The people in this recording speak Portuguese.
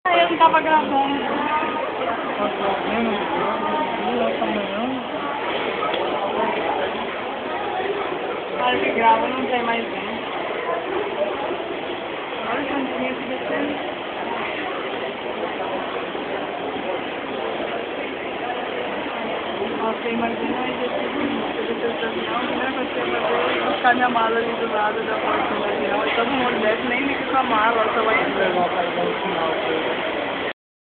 Eu não tava gravando. Na hora que grava não tem mais um. Olha o cantinho aqui descendo. Nossa, imagina aí desse avião, né? Você vai buscar minha mala ali do lado da porta do avião e todo mundo desce, nem liga com a mala, só vai entrar.